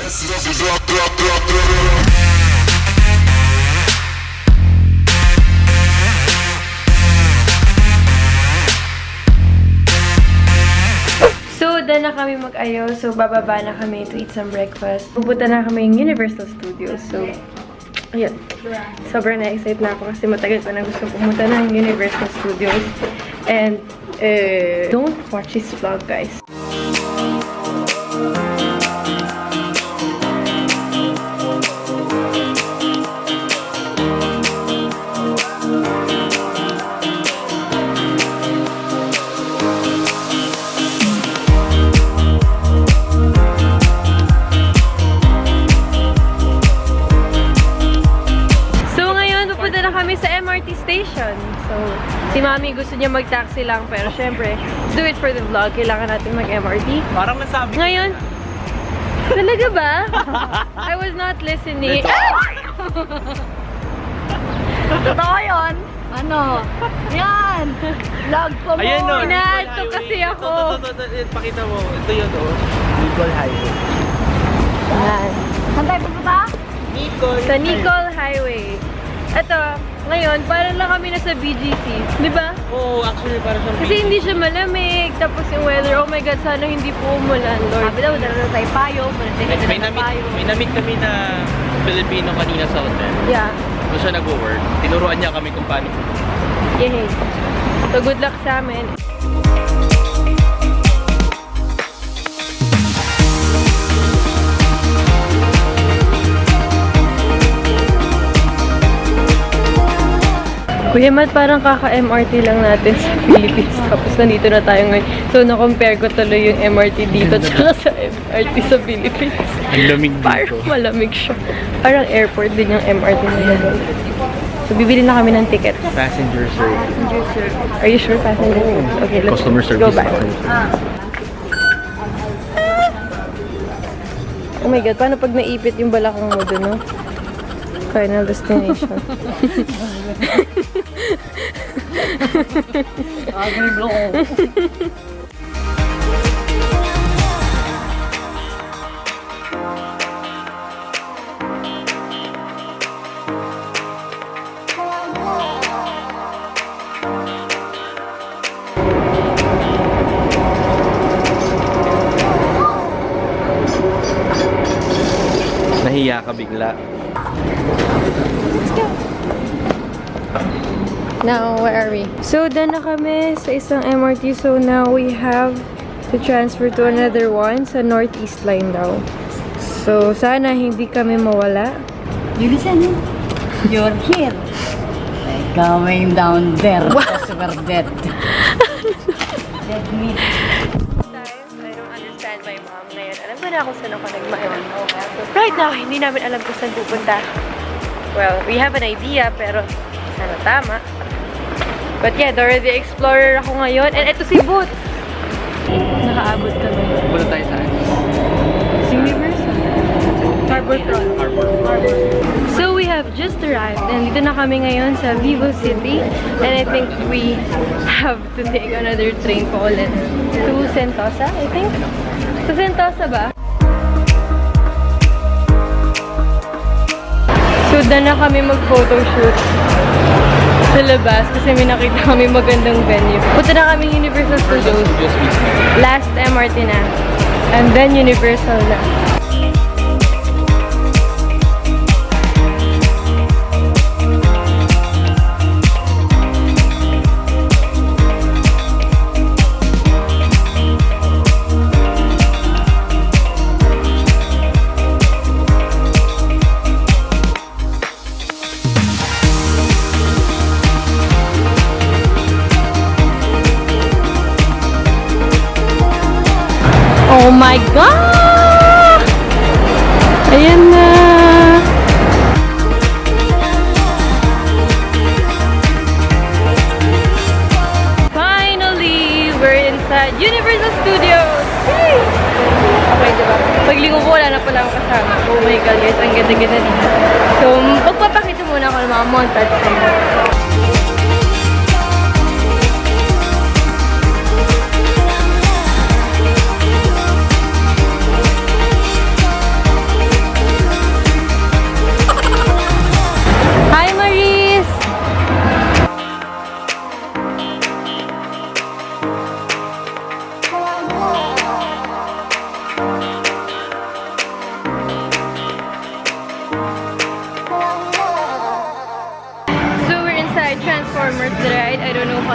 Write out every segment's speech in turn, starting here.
So, done na kami mag-ayaw. So, bababa na kami to eat some breakfast. Pupunta na kami yung Universal Studios. So, ayun. Sobrang na-excite na ako kasi matagal ko na gusto pumunta ng Universal Studios. And, don't watch this vlog, guys. Station. So, si Mami gusto niya mag-taxi lang pero syempre, do it for the vlog. Kailangan natin mag-MRT. Parang nasabi ngayon, talaga ba? I was not listening. Totoo yun? Ano? Yan! Vlog ko mo! Ayan, no. Inaanto kasi ako. Pakita mo. Ito yun, oh. Nicole Highway. Yan. Saan tayo pupunta? Nicole. Sa Nicole Highway. Ito, ngayon, parang lang kami nasa BGC. Di ba? Oo, actually, parang siyang Kasi hindi siya malamig. Tapos yung weather, oh my God, sana hindi po umulan, Lord. Sabi daw, dala na tayo payo. May namit kami na Filipino kanina sa hotel. Yeah. Doon siya nag-work. Tinuruan niya kami kung paano. Yay. So, good luck sa amin. Kuya Matt, parang kaka-MRT lang natin sa Philippines. Tapos nandito na tayo ngayon. So, na-compare ko tuloy yung MRT dito tsaka sa MRT sa Philippines. Ang lamig dito. Parang malamig siya. Parang airport din yung MRT nila. So, bibili na kami ng ticket. Passenger service. Are you sure passenger service? Okay, let's Customer service. go back. Oh my God, paano pag naipit yung balakang mo dun, no? Final destination. Nahiya ka bigla. Let's go. Now, where are we? So, done na kami sa isang MRT. So, now we have to transfer to another one sa Northeast Line daw. So, sana hindi kami mawala. You listen, you're here. Going down there. Because we're dead. Dead meat. Sometimes, I don't understand my mom ngayon. Alam ko na kung saan ako nagmayon. Right now, hindi namin alam kung saan pupunta. Well, we have an idea, pero sana tama. But yeah, Dora the Explorer ako ngayon. And ito si Boots! Nakaabot kami. Punta tayo saan? Universal? Harborfront. So we have just arrived. And dito na kami ngayon sa Vivo City. And I think we have to take another train pa ulit. To Sentosa, I think? To Sentosa ba? So, done na kami mag-photoshoot sa labas kasi may nakita kami magandang venue. Punta na kami Universal Studios. Last MRT na. And then Universal na. Oh my God! Ayan na! Finally! We're inside Universal Studios! Yay! Okay, diba? Paglingo ko, wala na pala akong kasama. Oh my God, guys. Ang ganda-ganda dito. So, magpapakita muna ako ng mga montage ko.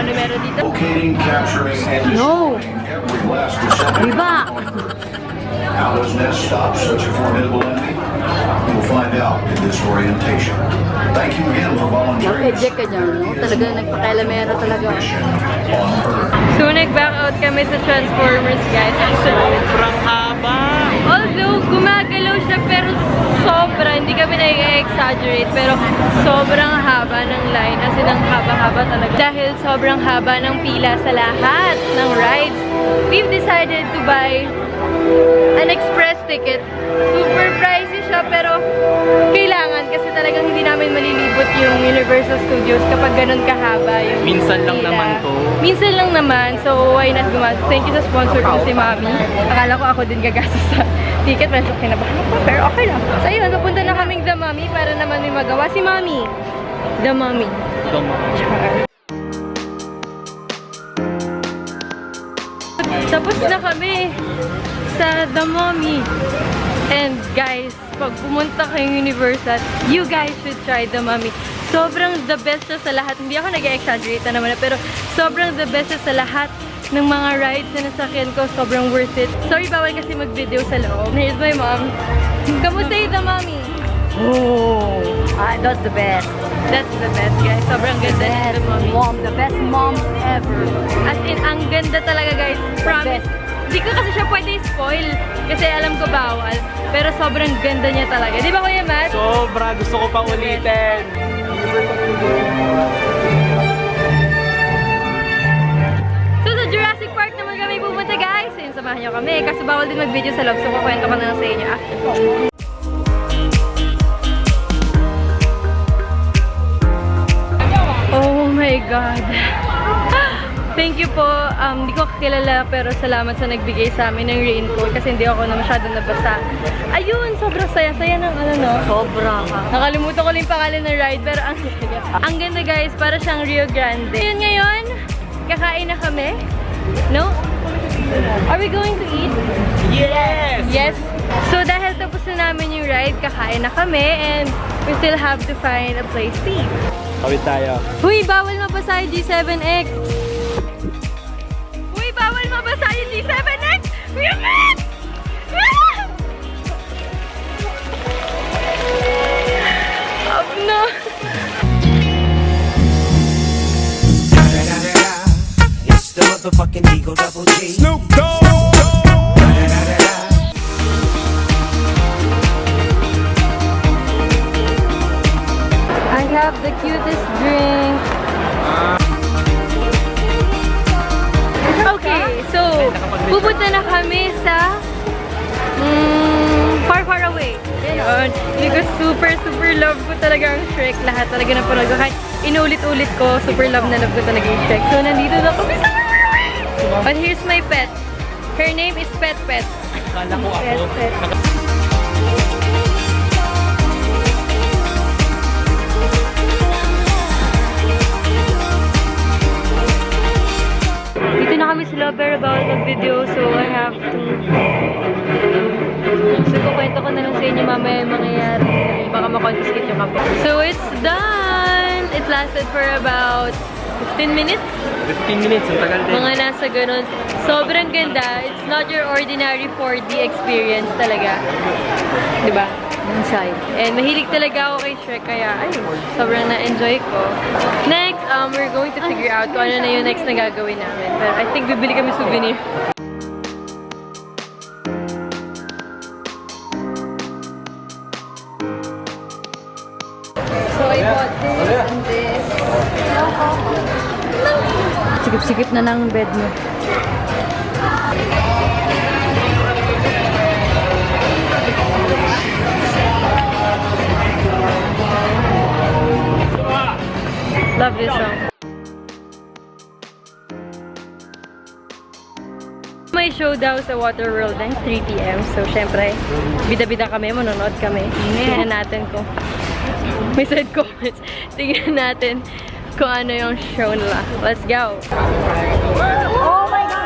ano meron dito. Locating, capturing, and No! destroying every last Decepticon. Iba! How does Ness stop such a formidable enemy? You'll find out in this orientation. Thank you again for volunteering. Eject ka dyan, no? Talaga nagpakailamera talaga. Mission on Earth. So, nag-back out kami sa Transformers, guys. Sobrang haba! Although, gumagalaw siya, pero sobra, hindi kami nag-exaggerate, pero sobrang haba ng line, as in ang haba-haba talaga. Dahil sobrang haba ng pila sa lahat ng rides, we've decided to buy an express ticket. Super pricey siya, pero kailangan kasi talagang hindi namin malilibot yung Universal Studios kapag ganun kahaba yung Minsan lang pila. naman to. Minsan lang naman, so why not gumastos? Thank you sa sponsor ko si Mami. Akala ko ako din gagastos sa ticket, medyo kinabahan ako, pero okay lang. So ayun, napunta na kaming The Mummy para naman may magawa si Mami. The Mummy. Tapos na kami sa The Mummy. And guys, pag pumunta kayong Universal, you guys should try The Mummy. Sobrang the best siya sa lahat. Hindi ako nag-exaggerate na naman, pero sobrang the best siya sa lahat ng mga rides na nasakyan ko. Sobrang worth it. Sorry, bawal kasi mag-video sa loob. Here's my mom. Kamusta yung The Mummy? Oh! That's the best. That's the best, guys. Sobrang ganda ng The Mummy. Mom, the best mom ever. As in, ang ganda talaga, guys. Promise. Hindi ko kasi siya pwede spoil. Kasi alam ko bawal. Pero sobrang ganda niya talaga. Di ba, Kuya Matt? Sobra! Gusto ko pang ulitin! So, sa Jurassic Park naman kami pupunta, guys. So, yun, samahan niyo kami. Kasi bawal din mag-video sa loob. So, kukwento ko na lang sa inyo after. Oh my God. Thank you po. Hindi ko kakilala pero salamat sa nagbigay sa amin ng raincoat kasi hindi ako na masyadong nabasa. Ayun, sobrang saya-saya ng ano no. Sobra ka. Nakalimutan ko lang yung pangalan ng ride pero ang ganda guys, para siyang Rio Grande. Ayun ngayon, kakain na kami. No? Are we going to eat? Yes! Yes. So dahil tapos na namin yung ride, kakain na kami and we still have to find a place to eat. Kawit tayo. Huy, bawal mabasa yung G7X! Huy, bawal mabasa yung G7X! Kuya Matt! Up na! It's the motherfucking Eagle Double G. Snoop Dogg! I have the cutest drink. Okay, so pupunta na kami sa Far Away. Yun. Hindi ko super love ko talaga ang Shrek. Lahat talaga na panood ko. Kahit inulit-ulit ko, super love na love ko talaga yung Shrek. So nandito na kami sa Far Away. But here's my pet. Her name is Pet. Kala ko ako. Pet. Dito na kami sa Lover about mag-video, so I have to... So, kukwento ko na lang sa inyo mamaya yung mangyayari. Baka makonfiscate yung kapo. So, it's done! It lasted for about 15 minutes. 15 minutes, ang tagal din. Mga nasa ganun. Sobrang ganda. It's not your ordinary 4D experience talaga. Diba? Inside. And mahilig talaga ako kay Shrek, kaya ayun, sobrang na-enjoy ko. Next, we're going to figure out kung ano na yung next na gagawin namin. Pero I think bibili kami souvenir. So I bought this and this. Sikip-sikip na ng bed mo. Love this song. May show daw sa Waterworld ng 3 PM. So, syempre, bida-bida kami, manonood kami. Tingnan natin kung may side comments. Tingnan natin kung ano yung show nila. Let's go! Oh my God!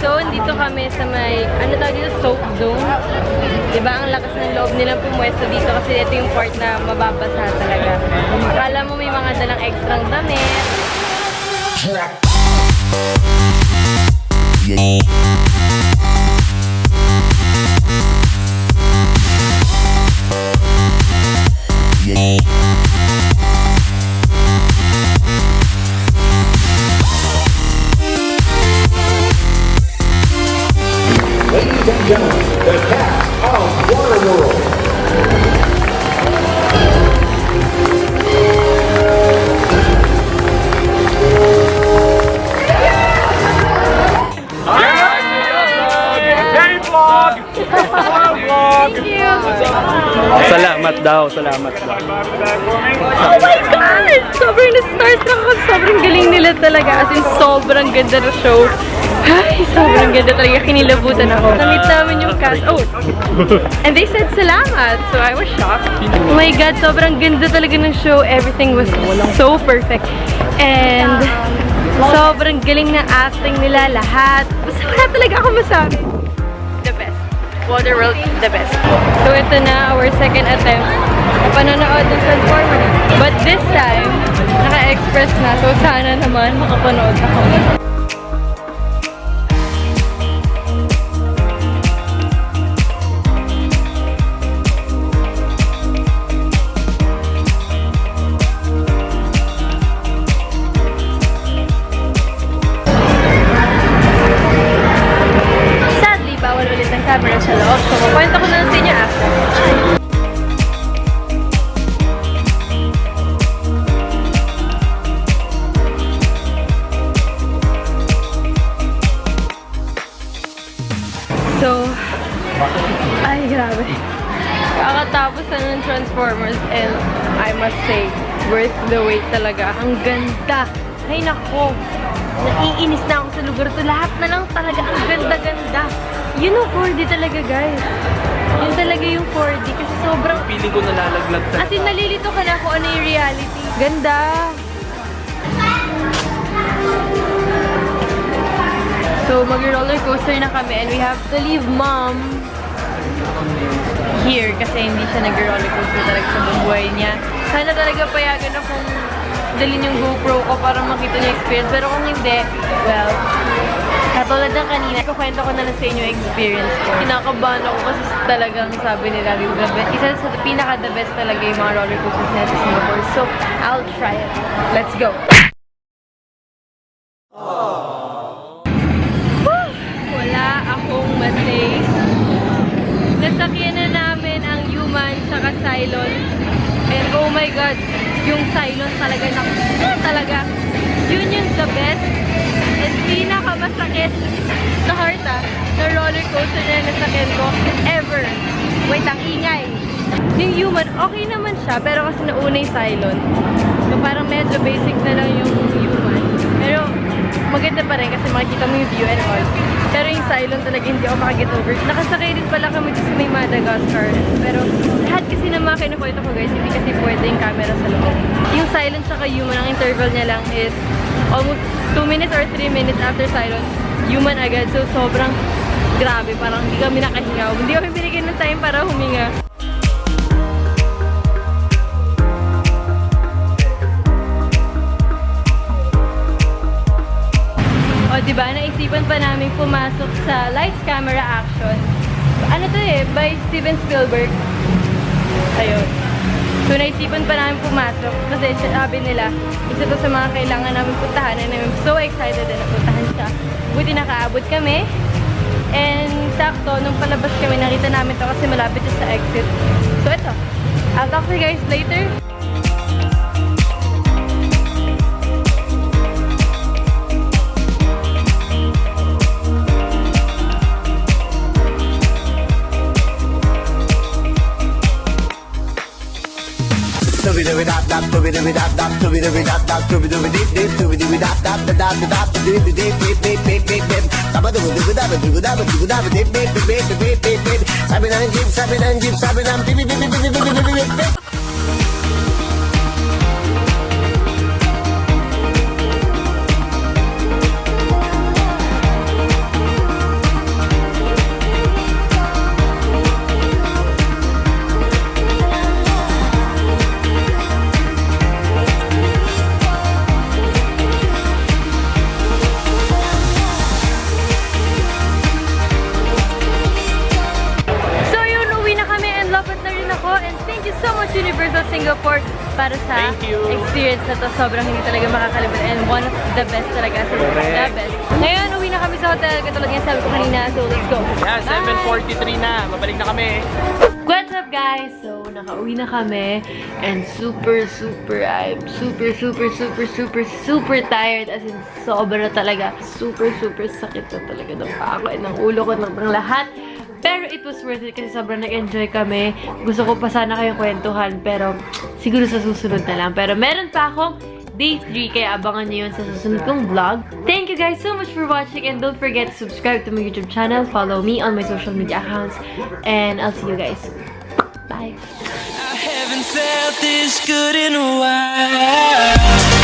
So, dito kami sa may, ano tawag dito, soap zone. Diba, ang lakas ng loob nilang pumwesto dito kasi ito yung part na mababasa talaga. Akala mo may mga dalang extrang damit. Ladies and gentlemen, the cast of Waterworld. Thank you! Salamat daw, salamat daw. Oh my God! Sobrang na-starstruck ako. Sobrang galing nila talaga. As in, sobrang ganda na show. Ay, sobrang ganda talaga. Kinilabutan ako. Namit namin yung cast. Oh! And they said salamat. So I was shocked. Oh my God, sobrang ganda talaga ng show. Everything was so perfect. And sobrang galing na acting nila lahat. Basta wala talaga ako masabi. The best. Waterworld, the best. So ito na, our second attempt na panonood ng Transformers. But this time, naka-express na. So sana naman makapanood ako. Sadly, bawal ulit ang camera sa loob. So kukwento ko na lang sa inyo after. So, ay grabe. Kakatapos na ng Transformers and I must say, worth the wait talaga. Ang ganda. Ay nako. Naiinis na ako sa lugar to. Lahat na lang talaga. Ang ganda-ganda. Yun ang 4D talaga, guys. Yun talaga yung 4D kasi sobrang... Feeling ko nalalaglag As in, nalilito ka na kung ano yung reality. Ganda. So, mag-roller coaster na kami and we have to leave Mom here kasi hindi siya nag-roller coaster talaga sa buong buhay niya. Sana talaga payagan akong dalhin yung GoPro ko para makita niya experience. Pero kung hindi, well, katulad ng kanina, kukwento ko na lang sa inyo yung experience ko. Kinakabahan ako kasi talagang sabi nila, isa sa pinaka-the best talaga yung mga roller coasters na sa Singapore. So, I'll try it. Let's go! Wala akong masay. Nasakyan na namin ang Human saka Cylon. And oh my God, yung Cylon talaga talaga. Yun yung the best and pinakamasakit sa heart na roller coaster na nasakyan ko ever. Wait, ang ingay. Yung Human, okay naman siya, pero kasi nauna yung Cylon. So parang medyo basic na lang yung Human. Pero maganda pa rin kasi makikita mo yung view and all. Pero yung Cylon talaga hindi ako makaget over. Nakasakay din pala kami kasi may Madagascar. Pero lahat kasi na mga kinukwento ko guys, hindi kasi pwede yung camera sa loob. Yung Cylon tsaka Human, ang interval niya lang is almost 2 minutes or 3 minutes after Cylon, Human agad. So sobrang grabe, parang hindi kami nakahinga. Hindi kami binigyan ng time para huminga. O, diba? Naisipan pa namin pumasok sa Lights, Camera, Action. Ano to eh? By Steven Spielberg. Ayun. So, naisipan pa namin pumasok kasi sabi nila, isa to sa mga kailangan namin puntahan and I'm so excited na napuntahan siya. Buti nakaabot kami. And sakto, nung palabas kami, nakita namin to kasi malapit siya sa exit. So, ito. I'll talk to you guys later. Sabi ng jeep, sabi ng jeep, sabi ng beep, beep, beep, beep, beep, beep, beep, beep, beep. Singapore para sa Thank you. experience na to. Sobrang hindi talaga makakalimutan. And one of the best talaga. The best. Ngayon, uwi na kami sa hotel. Katulad nga sabi ko kanina. So, let's go. Yeah, 7:43 na. Mabalik na kami. What's up, guys? So, nakauwi na kami. And I'm super tired. As in, sobra talaga. Super sakit na talaga ng ako at ng ulo ko, ng lahat. Pero it was worth it kasi sobrang nag-enjoy kami. Gusto ko pa sana kayong kwentuhan, pero siguro sa susunod na lang. Pero meron pa akong Day 3, kaya abangan nyo yun sa susunod kong vlog. Thank you guys so much for watching, and don't forget to subscribe to my YouTube channel. Follow me on my social media accounts, and I'll see you guys. Bye! I haven't felt this good in a while.